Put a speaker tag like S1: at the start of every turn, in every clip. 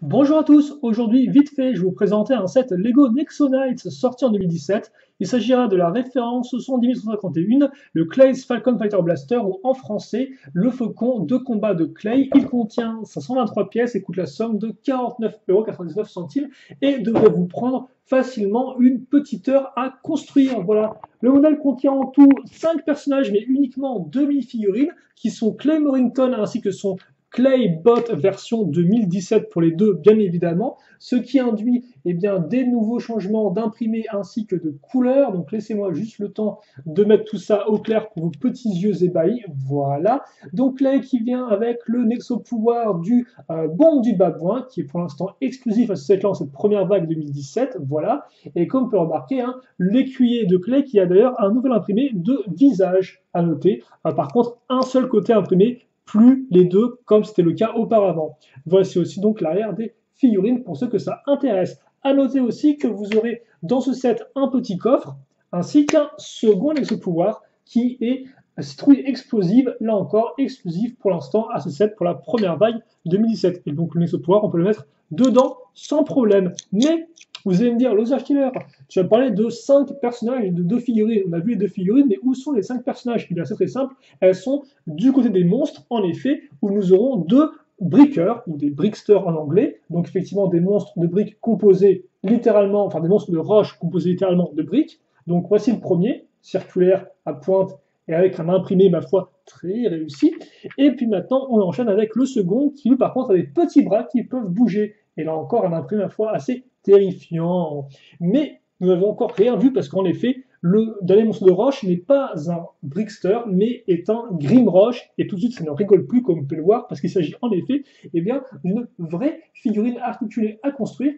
S1: Bonjour à tous, aujourd'hui vite fait je vais vous présenter un set Lego Nexo-Knights sorti en 2017. Il s'agira de la référence 70151, le Clay's Falcon Fighter Blaster ou en français le Faucon de combat de Clay. Il contient 523 pièces et coûte la somme de 49,99 € et devrait vous prendre facilement une petite heure à construire. Voilà, le modèle contient en tout 5 personnages mais uniquement 2 mini-figurines qui sont Clay Morrington ainsi que son Claybot version 2017 pour les deux, bien évidemment, ce qui induit bien, des nouveaux changements d'imprimés ainsi que de couleurs. Donc laissez-moi juste le temps de mettre tout ça au clair pour vos petits yeux ébahis. Voilà. Donc Clay qui vient avec le Nexo pouvoir du Bombe du Babouin, qui est pour l'instant exclusif à ce set-là en cette première vague 2017. Voilà. Et comme on peut remarquer, hein, l'écuyer de Clay qui a d'ailleurs un nouvel imprimé de visage à noter. Par contre, un seul côté imprimé, plus les deux comme c'était le cas auparavant. Voici aussi donc l'arrière des figurines pour ceux que ça intéresse. À noter aussi que vous aurez dans ce set un petit coffre ainsi qu'un second exo-pouvoir qui est citrouille explosive, là encore exclusif pour l'instant à ce set pour la première vague 2017. Et donc le exo-pouvoir on peut le mettre dedans sans problème. Mais vous allez me dire, Lothar Killer, tu as parlé de 5 personnages et de 2 figurines. On a vu les 2 figurines, mais où sont les 5 personnages? Eh bien, c'est très simple. Elles sont du côté des monstres, en effet, où nous aurons 2 brickers, ou des bricksters en anglais. Donc, effectivement, des monstres de briques composés littéralement, enfin, des monstres de roches composés littéralement de briques. Donc, voici le premier, circulaire à pointe et avec un imprimé, ma foi, très réussi. Et puis maintenant, on enchaîne avec le second, qui lui, par contre, a des petits bras qui peuvent bouger. Et là encore, un imprimé, ma foi, assez terrifiant. Mais nous n'avons encore rien vu parce qu'en effet, le dernier monstre de roche n'est pas un Brickster, mais est un Grimroche. Et tout de suite, ça ne rigole plus, comme vous pouvez le voir, parce qu'il s'agit en effet bien, d'une vraie figurine articulée à construire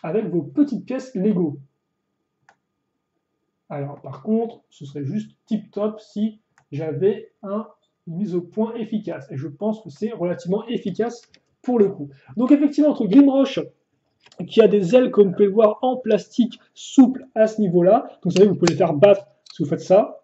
S1: avec vos petites pièces Lego. Alors, par contre, ce serait juste tip-top si j'avais une mise au point efficace. Et je pense que c'est relativement efficace pour le coup. Donc, effectivement, entre Grimroche qui a des ailes, comme vous pouvez le voir, en plastique souple à ce niveau-là. Donc, vous savez, vous pouvez les faire battre si vous faites ça.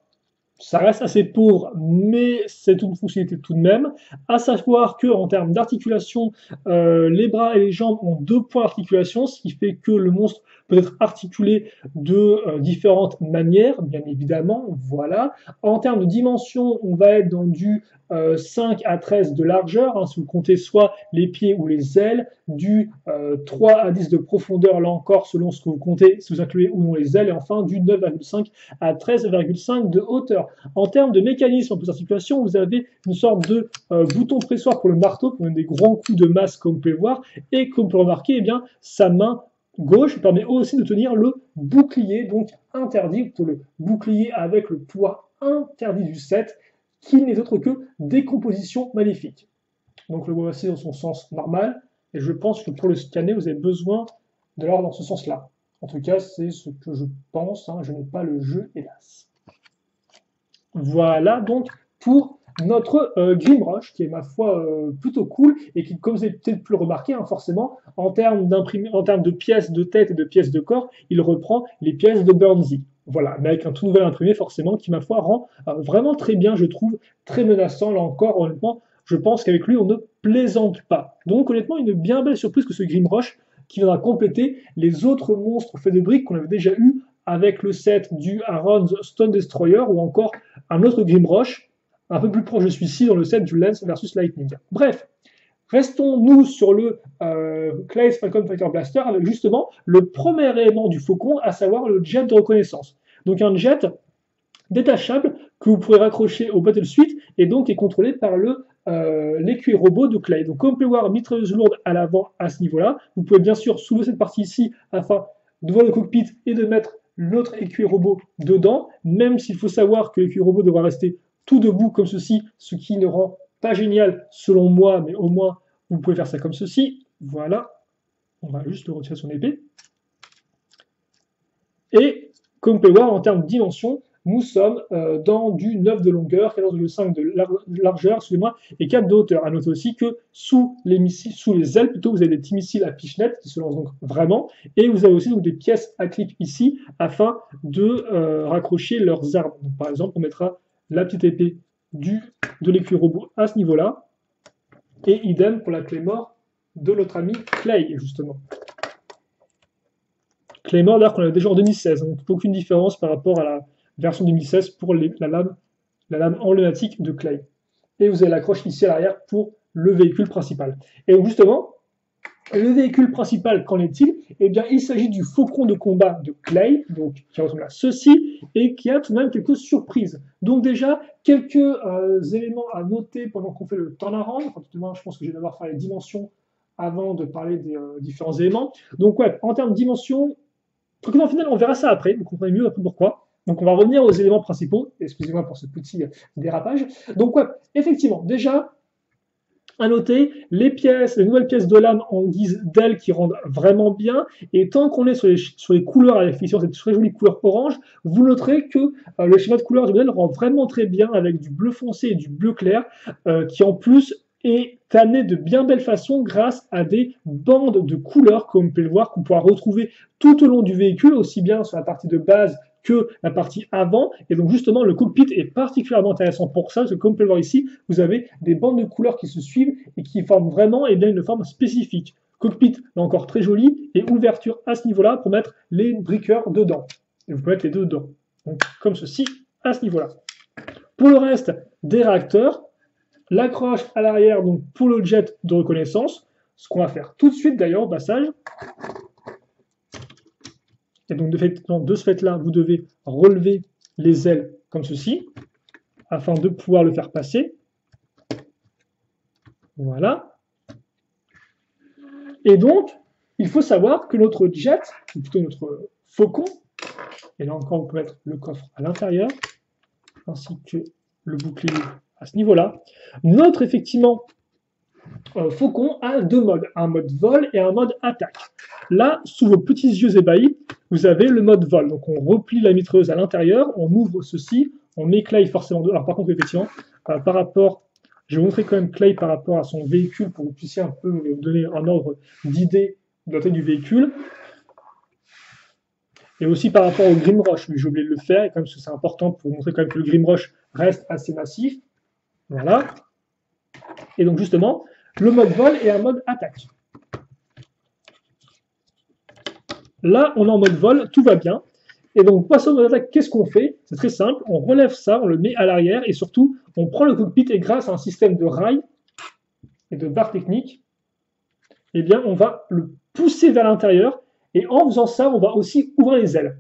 S1: Ça reste assez pauvre, mais c'est une fonctionnalité tout de même. À savoir que en termes d'articulation, les bras et les jambes ont 2 points d'articulation, ce qui fait que le monstre peut être articulé de différentes manières, bien évidemment. Voilà. En termes de dimension, on va être dans du 5 à 13 de largeur, hein, si vous comptez soit les pieds ou les ailes, du 3 à 10 de profondeur, là encore, selon ce que vous comptez, si vous incluez ou non les ailes, et enfin du 9,5 à 13,5 de hauteur. En termes de mécanisme en plus-articulation, vous avez une sorte de bouton pressoir pour le marteau, pour donner des grands coups de masse, comme vous pouvez voir, et comme vous pouvez remarquer, eh bien, sa main gauche permet aussi de tenir le bouclier, donc interdit, pour le bouclier avec le poids interdit du set, qui n'est autre que décomposition maléfique. Donc le voici dans son sens normal, et je pense que pour le scanner, vous avez besoin de l'avoir dans ce sens-là. En tout cas, c'est ce que je pense, hein, je n'ai pas le jeu, hélas. Voilà donc pour notre Grimroche, qui est ma foi plutôt cool, et qui, comme vous avez peut-être pu le remarquer, hein, forcément, en termes de pièces de tête et de pièces de corps, il reprend les pièces de Burnsy. Voilà, mais avec un tout nouvel imprimé, forcément, qui, ma foi, rend vraiment très bien, je trouve, très menaçant. Là encore, honnêtement, je pense qu'avec lui, on ne plaisante pas. Donc, honnêtement, une bien belle surprise que ce Grimroche, qui viendra compléter les autres monstres faits de briques qu'on avait déjà eu avec le set du Aaron's Stone Destroyer, ou encore un autre Grimroche, un peu plus proche de celui-ci, dans le set du Lance versus Lightning. Bref, restons-nous sur le Clay's Falcon Fighter Blaster avec justement le premier élément du Faucon, à savoir le jet de reconnaissance. Donc un jet détachable que vous pourrez raccrocher au Battle Suite et donc est contrôlé par l'écuyer robot de Clay. Donc comme vous pouvez voir, mitrailleuse lourde à l'avant à ce niveau-là. Vous pouvez bien sûr soulever cette partie ici afin de voir le cockpit et de mettre l'autre écuyer robot dedans, même s'il faut savoir que l'écuyer robot devra rester tout debout comme ceci, ce qui ne rend pas génial selon moi, mais au moins vous pouvez faire ça comme ceci. Voilà, on va juste le retirer son épée. Et comme vous pouvez voir, en termes de dimension, nous sommes dans du 9 de longueur, 14,5 de largeur, excusez-moi, et 4 de hauteur. À noter aussi que sous les ailes, plutôt, vous avez des petits missiles à pichenette qui se lancent donc vraiment, et vous avez aussi donc des pièces à clip ici afin de raccrocher leurs armes. Donc, par exemple, on mettra la petite épée de l'écuyer robot à ce niveau-là, et idem pour la Claymore de notre ami Clay, justement. Claymore, d'ailleurs, qu'on avait déjà en 2016, donc aucune différence par rapport à la version 2016 pour la lame emblématique de Clay. Et vous avez l'accroche ici à l'arrière pour le véhicule principal. Et donc justement, le véhicule principal, qu'en est-il? Eh bien, il s'agit du faucon de combat de Clay, donc qui ressemble à ceci, et qui a tout de même quelques surprises. Donc déjà, quelques éléments à noter pendant qu'on fait le turnaround. Enfin, tout de même, je pense que je vais d'abord faire les dimensions avant de parler des différents éléments. Donc ouais, en termes de dimensions, truquement final, on verra ça après, vous comprenez mieux après pourquoi. Donc on va revenir aux éléments principaux, excusez-moi pour ce petit dérapage. Donc ouais, effectivement, déjà, à noter, les nouvelles pièces de lame en guise d'aile qui rendent vraiment bien, et tant qu'on est sur les couleurs avec effectivement cette très jolie couleur orange, vous noterez que le schéma de couleur du modèle rend vraiment très bien avec du bleu foncé et du bleu clair, qui en plus est amené de bien belle façon grâce à des bandes de couleurs, comme vous pouvez le voir, qu'on pourra retrouver tout au long du véhicule, aussi bien sur la partie de base que la partie avant. Et donc justement, le cockpit est particulièrement intéressant pour ça, parce que comme vous pouvez le voir ici, vous avez des bandes de couleurs qui se suivent et qui forment vraiment bien, une forme spécifique. Cockpit, là encore très joli, et ouverture à ce niveau-là pour mettre les breakers dedans. Et vous pouvez mettre les deux dedans. Donc comme ceci, à ce niveau-là. Pour le reste des réacteurs, l'accroche à l'arrière donc pour le jet de reconnaissance, ce qu'on va faire tout de suite d'ailleurs au passage. Et donc de ce fait-là, vous devez relever les ailes comme ceci, afin de pouvoir le faire passer. Voilà. Et donc, il faut savoir que notre jet, ou plutôt notre faucon, et là encore on peut mettre le coffre à l'intérieur, ainsi que le bouclier à ce niveau-là, notre effectivement faucon a deux modes, un mode vol et un mode attaque. Là, sous vos petits yeux ébahis, vous avez le mode vol. Donc on replie la mitrailleuse à l'intérieur, on ouvre ceci, on met Clay forcément dedans. Alors par contre, effectivement, par rapport, je vais vous montrer quand même Clay par rapport à son véhicule pour que vous puissiez un peu vous donner un ordre d'idée de la taille du véhicule. Et aussi par rapport au Grimroche, mais j'ai oublié de le faire, et quand même c'est important pour vous montrer quand même que le Grimroche reste assez massif. Voilà. Et donc justement, le mode vol et un mode attaque. Là, on est en mode vol, tout va bien. Et donc, passons au mode attaque, qu'est-ce qu'on fait? C'est très simple, on relève ça, on le met à l'arrière, et surtout, on prend le cockpit, et grâce à un système de rails et de barres techniques, eh bien, on va le pousser vers l'intérieur, et en faisant ça, on va aussi ouvrir les ailes,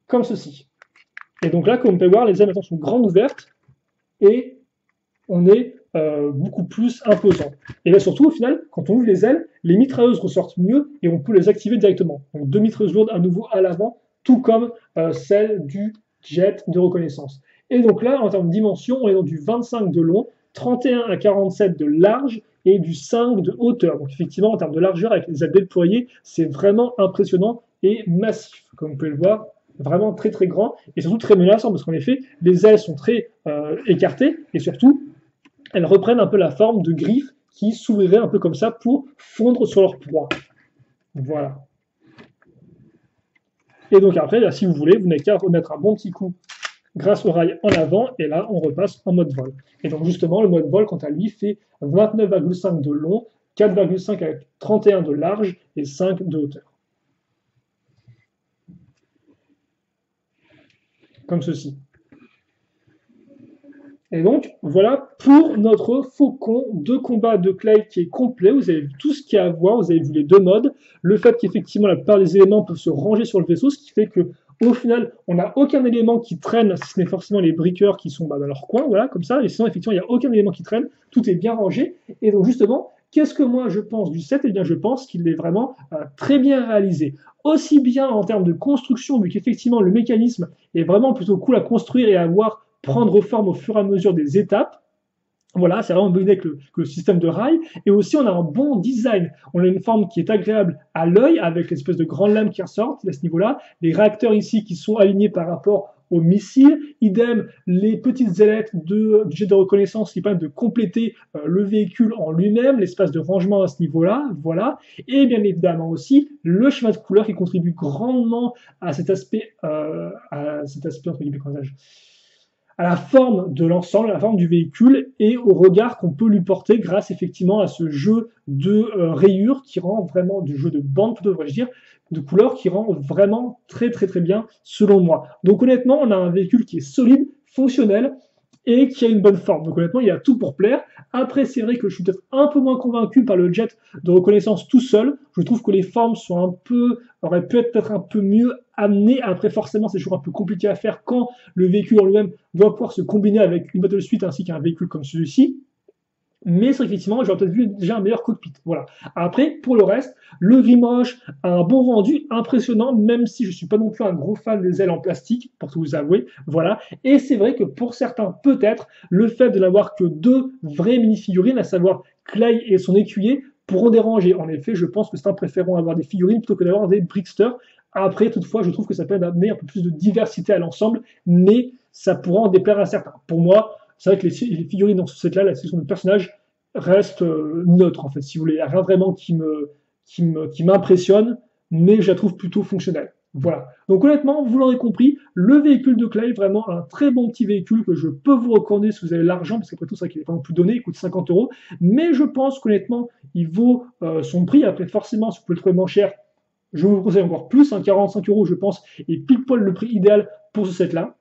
S1: comme ceci. Et donc là, comme vous pouvez voir, les ailes maintenant sont grandes ouvertes, et on est beaucoup plus imposant. Et là surtout, au final, quand on ouvre les ailes, les mitrailleuses ressortent mieux et on peut les activer directement. Donc deux mitrailleuses lourdes à nouveau à l'avant, tout comme celle du jet de reconnaissance. Et donc là, en termes de dimension, on est dans du 25 de long, 31 à 47 de large et du 5 de hauteur. Donc effectivement, en termes de largeur, avec les ailes déployées, c'est vraiment impressionnant et massif. Comme vous pouvez le voir, vraiment très très grand et surtout très menaçant parce qu'en effet, les ailes sont très écartées et surtout, elles reprennent un peu la forme de griffes qui s'ouvriraient un peu comme ça pour fondre sur leur proie. Voilà. Et donc après, là, si vous voulez, vous n'avez qu'à remettre un bon petit coup grâce au rail en avant, et là, on repasse en mode vol. Et donc justement, le mode vol, quant à lui, fait 29,5 de long, 4,5 avec 31 de large et 5 de hauteur. Comme ceci. Et donc, voilà pour notre faucon de combat de Clay qui est complet. Vous avez vu tout ce qu'il y a à voir, vous avez vu les deux modes. Le fait qu'effectivement, la plupart des éléments peuvent se ranger sur le vaisseau, ce qui fait que au final, on n'a aucun élément qui traîne, si ce n'est forcément les briqueurs qui sont dans leur coin, voilà, comme ça. Et sinon, effectivement, il n'y a aucun élément qui traîne, tout est bien rangé. Et donc, justement, qu'est-ce que moi je pense du set? Eh bien, je pense qu'il est vraiment très bien réalisé. Aussi bien en termes de construction, vu qu'effectivement, le mécanisme est vraiment plutôt cool à construire et à voir prendre forme au fur et à mesure des étapes. Voilà, c'est vraiment une bonne idée que le système de rails. Et aussi, on a un bon design. On a une forme qui est agréable à l'œil, avec l'espèce de grande lame qui ressortent à ce niveau-là. Les réacteurs ici qui sont alignés par rapport aux missiles. Idem, les petites ailettes du jet de reconnaissance qui permettent de compléter le véhicule en lui-même, l'espace de rangement à ce niveau-là. Voilà. Et bien évidemment aussi, le schéma de couleur qui contribue grandement à cet aspect, entre guillemets, à la forme de l'ensemble, à la forme du véhicule et au regard qu'on peut lui porter grâce effectivement à ce jeu de rayures qui rend vraiment, du jeu de bande plutôt devrais-je dire, de couleurs qui rend vraiment très bien selon moi. Donc honnêtement, on a un véhicule qui est solide, fonctionnel et qui a une bonne forme. Donc honnêtement, il y a tout pour plaire. Après, c'est vrai que je suis peut-être un peu moins convaincu par le jet de reconnaissance tout seul. Je trouve que les formes sont auraient pu être peut-être un peu mieux amenées. Après, forcément, c'est toujours un peu compliqué à faire quand le véhicule en lui-même doit pouvoir se combiner avec une battle suite ainsi qu'un véhicule comme celui-ci. Mais c'est effectivement, j'aurais peut-être vu déjà un meilleur cockpit. Voilà. Après, pour le reste, le Grimoche a un bon rendu, impressionnant, même si je ne suis pas non plus un gros fan des ailes en plastique, pour tout vous avouer. Voilà. Et c'est vrai que pour certains, peut-être, le fait de n'avoir que deux vraies mini-figurines, à savoir Clay et son écuyer, pourront déranger. En effet, je pense que certains préféreront avoir des figurines plutôt que d'avoir des Bricksters. Après, toutefois, je trouve que ça peut amener un peu plus de diversité à l'ensemble, mais ça pourra en déplaire à certains. Pour moi, c'est vrai que les figurines dans ce set-là, la sélection de personnages, reste neutre en fait, si vous voulez. Il n'y a rien vraiment qui m'impressionne, mais je la trouve plutôt fonctionnelle. Voilà. Donc honnêtement, vous l'aurez compris, le véhicule de Clay, vraiment un très bon petit véhicule que je peux vous recommander si vous avez l'argent, parce qu'après tout, c'est vrai qu'il n'est pas non plus donné, il coûte 50 euros, mais je pense qu'honnêtement, il vaut son prix. Après, forcément, si vous pouvez le trouver moins cher, je vous conseille encore plus, hein, 45 euros, je pense, et pile poil le prix idéal pour ce set-là.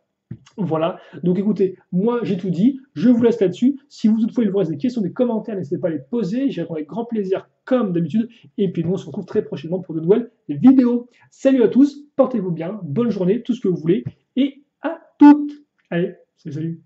S1: Voilà, donc écoutez, moi j'ai tout dit, je vous laisse là-dessus. Si vous toutefois il vous reste des questions, des commentaires, n'hésitez pas à les poser, j'y réponds avec grand plaisir comme d'habitude. Et puis nous on se retrouve très prochainement pour de nouvelles vidéos. Salut à tous, portez-vous bien, bonne journée, tout ce que vous voulez, et à toutes. Allez, salut.